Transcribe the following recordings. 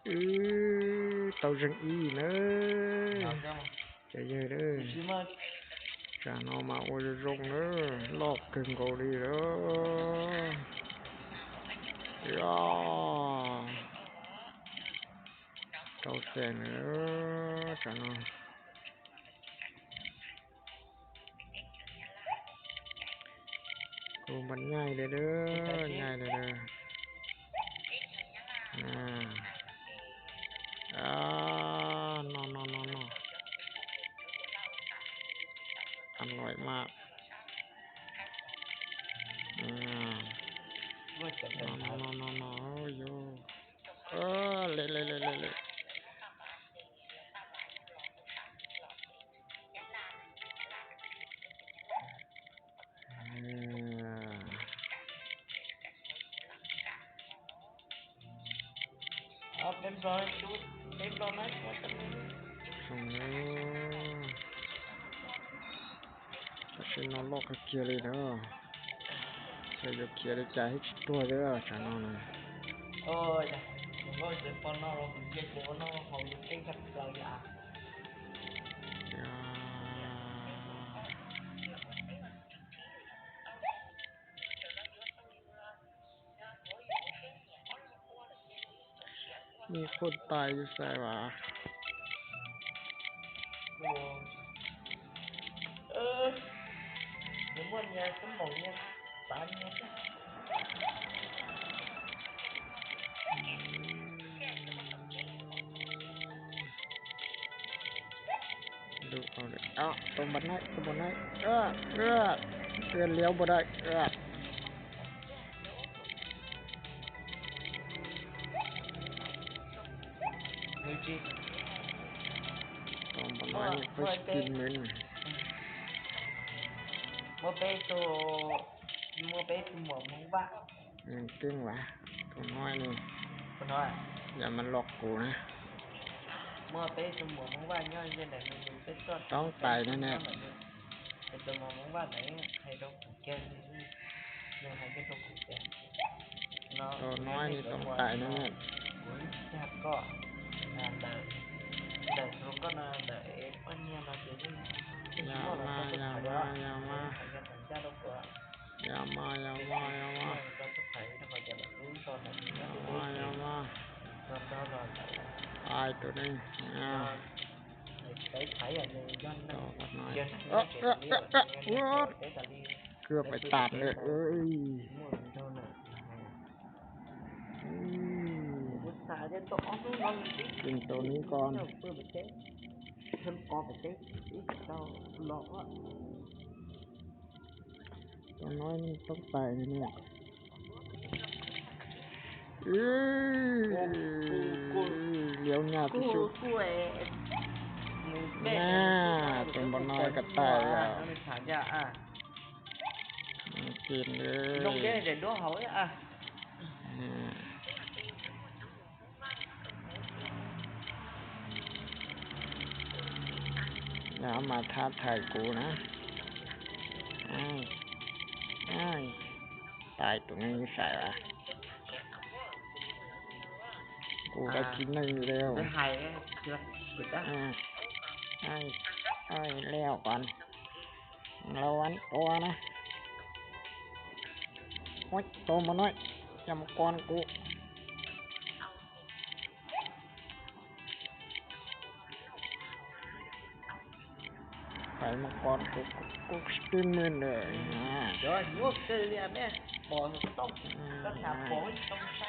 ừ tàu rừng y nữa chạy về đó chả nó mà ôi rong nữa lọt cưng cổ đi đó tàu xe nữa chả nó cô bắn nhai đây đó nhai đây đó no no no no อร่อยมากนอโยเละเป็นรอยชุดเป็นรอยนั้นก็จะมีฉันนอนลอกเกียร์เลยเนาะใส่ยกเกียร์ได้ใจให้ตัวเด้อฉันนอนผมก็จะปนเราเก็บตัวน้องเขาอยู่เองกับเราอย่างมีคนตายอยู่ใส่หวะเดี๋ยววันนี้สมองเนี่ยตายเนี่ยดูเอาเลยตรงบันไดเตือนเลี้ยวบ่ได้ตรงบันไดไปกินมันเมื่อเป็นตัวหมวกมึงบ้าเก่งวะตัวน้อยนี่ตัวน้อยอย่ามันหลอกกูนะเมื่อเป็นตัวหมวกมึงบ้าย่อยยังไงมึงเป็นต้นต้องตายแน่เป็นตัวหมวกมึงบ้าไหนใครต้องแก้ยังใครก็ต้องแก้ตัวน้อยนี่ต้องตายแน่จับก็แต่เราก็น่าแต่ปัญญาเราจะยิ่งอย่ามาก็สุดท้ายถ้าเราจะรู้ตอนนั้นตายตัวนึงไปไถอะไรย้อนนั่นเกือบไปตัดเลยกินตัวนี้ก่อนฉันกอบไปเจ๊เราหลอกว่าตัวน้อยนี่ต้องตายเนี่ยเลี้ยวหน้าที่สุดตัวบนน้อยก็ตายแล้วกินเลยลงเดี๋ยวดูเขาอย่ามาท้าทายกูนะตายตัวนี้ใส่ละกูได้กินหนึ่งอยู่แล้วไม่หายเกือบสุดแล้วแล้วก่อนระวังตัวนะโอ๊ยโตมาหน่อยจำก่อนกูไปมาก่อนกูกินมือเลยเดี๋ยวยุบเจอเนี่ยแม่บอกต้องก็ถามบอกต้องใช่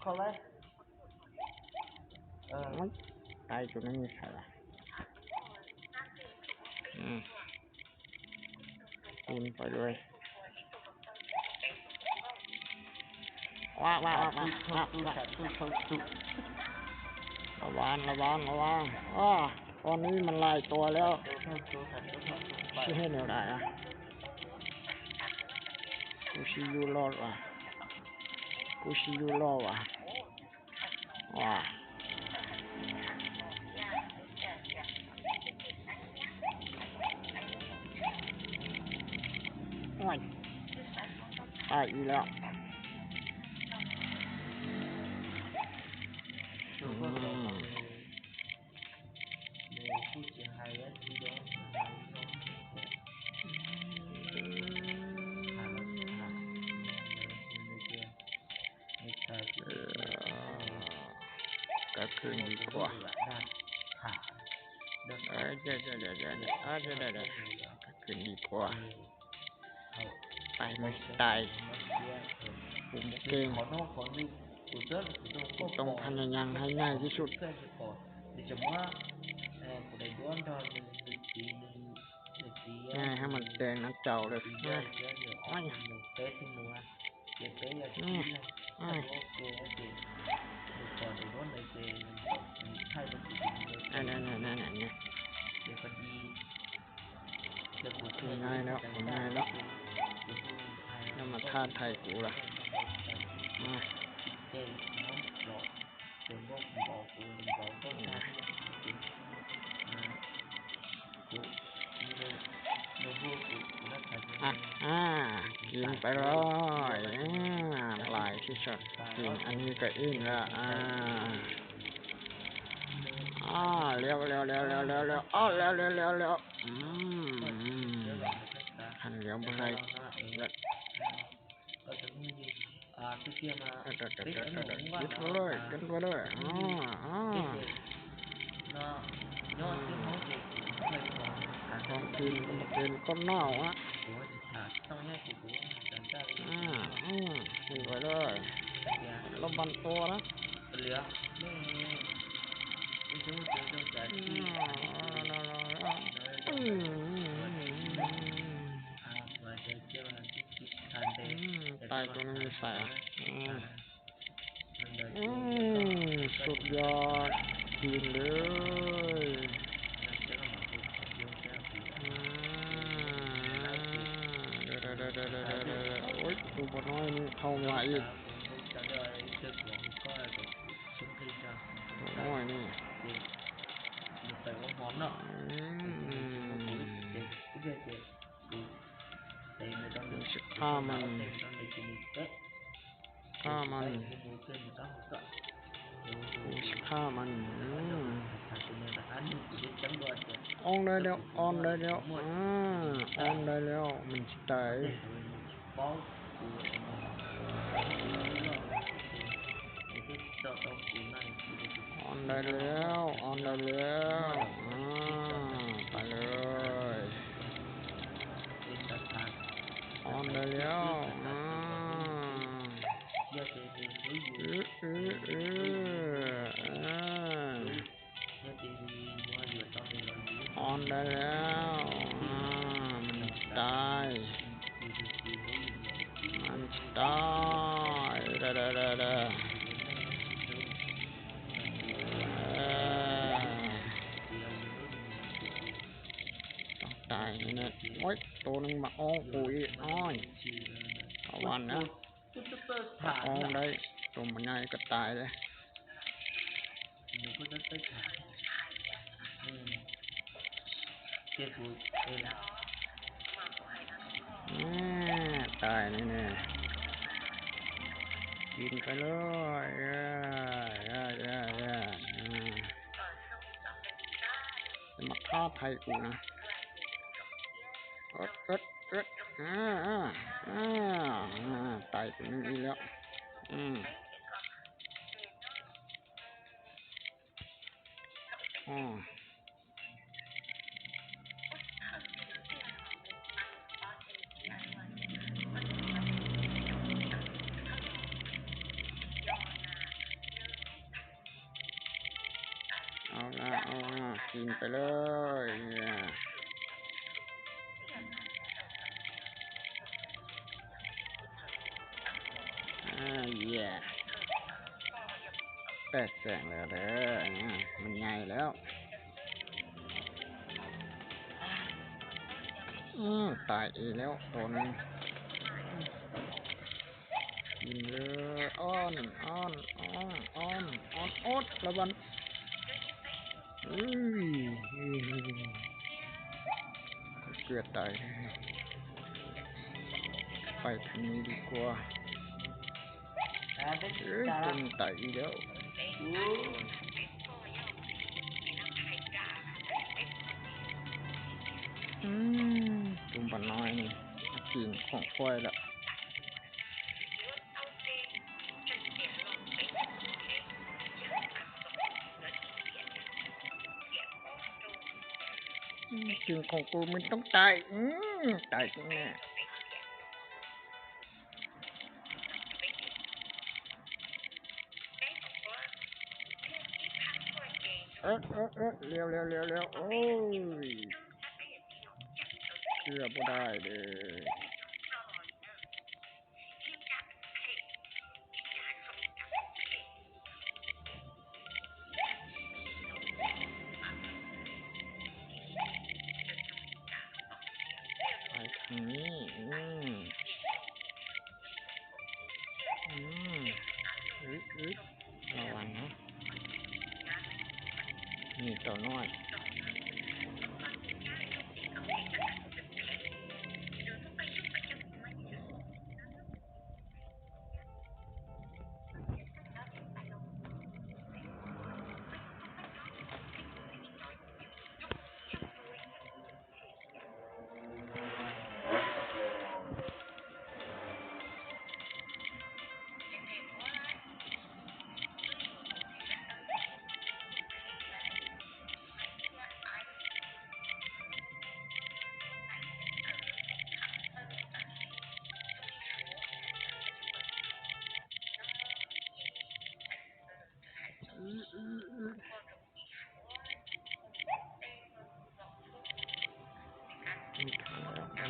เขาเลยตายจุดนั้นมีใครล่ะกินไปเลยว้าระวังตอนนี้มันลายตัวแล้วชื่อให้แนวได้กูชิยูรอดว่ะว้าโอ้ย ตายอีกแล้วผู้เสียหายและที่โดนก็คืนดีกว่าเดี๋ยวก็คืนดีกว่าตายไม่ตายผมเก่งต้องพยายามให้ง่ายที่สุดง่ายให้มันแดงน้ำเจ้าเลยง่ายง่ายแล้วง่ายแล้วแล้วมาท่าไทยกูล่ะกินไปเลยหลายที่สุดกินอันนี้ก็อิ่มแล้วเร็วเร็วเร็วเร็วเร็วเร็วเร็วเร็วเร็วเร็วหันเร็วอะไรกินไปเลยกินไปเลยของกินก็มาเป็นก้นเน่ากินไปเลยแล้วบันตัวนะตายตัวนึงมีแสงสุดยอดกินเลยโอ๊ยตัวบน้อยนี่เข้ามาอีกตัวน้อยนี่ฆ่ามันฆ่ามันฆ่ามันออนได้แล้วออนได้แล้วออนได้แล้วมันตายออนได้แล้วออนได้แล้วไปเลยออนได้แล้วออนได้แล้วมันตายมันตายต้องตายเนี่ยโอ๊ยตัวนึงมาอ้อปุ๋ยอ้อยเอาวันนะอ้อได้ตัวมันง่ายก็ตายเลยตายแน่ๆกินไปเลยมาฆ่าไทยกูนะตายตัวนึงอีกแล้วเอาละกินไปเลยแตกแสงแล้วเด้อมันใหญ่แล้วตายอีกแล้วตัวนึงกินเลยอ้อนระวังเกลือตาย ไปทางนี้ดีกว่า เป็น ต้ ตาน ไต่อีกแล้วตุ่มปลาน้อยนี่กินของควายละกินของกูมันต้องตายตายจริงแน่เร็วโอ้ยเชื่อบ่ได้เลยไปทางนี้ระวังนะนี่ตัวน้อยมีทางแล้ว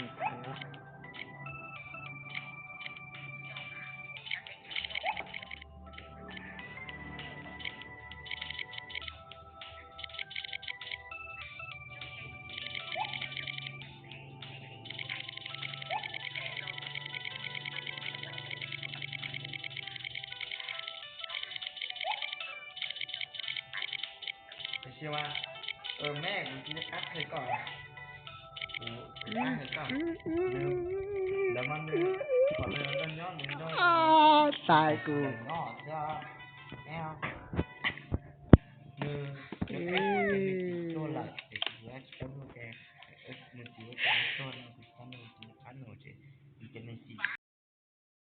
เชื่อว่าแม่กูจะคัดเธอก่อนคัดเธอก่อนเดี๋ยวมันขอเลยมันย้อนตายกูย้อนจ้าแมว